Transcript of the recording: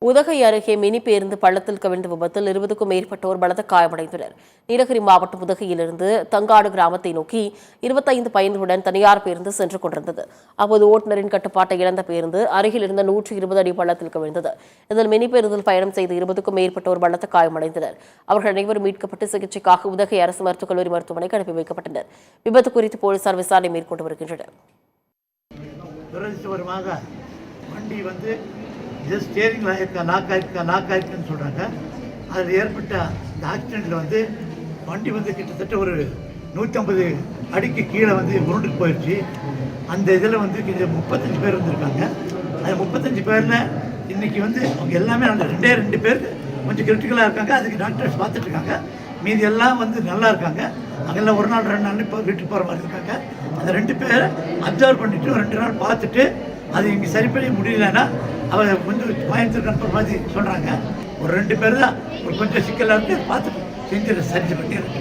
உதகை அருகே மினி பேருந்து பள்ளத்தில் கவிழ்ந்த விபத்தில் 20க்கும் மேற்பட்டோர் பலத்த காயமடைந்தனர். நீலகிரி மாவட்டம் உதகையிலிருந்து தங்காடு கிராமத்தை நோக்கி 25 பயணிகளுடன் தனியார் பேருந்து சென்று கொண்டிருந்தது. அப்போது ஓட்டுநரின் கட்டுப்பாட்டை இழந்த பேருந்து அருகில் இருந்த 120 அடி பள்ளத்தில் கவிழ்ந்தது. இதில் மினி பேருந்தில் பயணம் செய்த 20க்கும் மேற்பட்டோர் பலத்த காயமடைந்தனர். அவர்கள் அனைவரும் மீட்கப்பட்டு சிகிச்சைக்காக உதகை அரசு மருத்துவக் கல்லூரி மருத்துவமனைக்கு அனுப்பி வைக்கப்பட்டனர். விபத்து குறித்து போலீசார் விசாரணை மேற்கொண்டு வருகின்றனர். ஸ்டேரிங் லாக் ஆயிருக்குன்னு சொல்கிறாங்க. அதில் ஏற்பட்ட இந்த ஆக்சிடெண்ட்டில் வண்டி கிட்டத்தட்ட ஒரு 150 அடிக்கு கீழே உருண்டுட்டு போயிடுச்சு. அந்த இதில் 35 பேர் இருந்திருக்காங்க. அது 35 பேரில் இன்றைக்கி அவங்க எல்லாமே அந்த 2 பேர் கொஞ்சம் கிரிட்டிக்கலாக இருக்காங்க. அதுக்கு டாக்டர்ஸ் பார்த்துட்ருக்காங்க. மீதி எல்லாம் நல்லா இருக்காங்க. அங்கெல்லாம் ஒரு நாள் 2 நாள் இப்போ வீட்டுக்கு போகிற மாதிரி இருக்காங்க. அந்த 2 பேரை அப்சர்வ் பண்ணிவிட்டு 2 நாள் பார்த்துட்டு அது இங்கே சரி பண்ணி முடியலன்னா அவங்க கொஞ்சம் கோயம்புத்தூர் கன்ஃபார்ம் மாதிரி சொல்கிறாங்க. ஒரு 2 பேர் தான் கொஞ்சம் சிக்கலாக இருந்து பார்த்து செஞ்சு சரி பண்ணிடுறாங்க.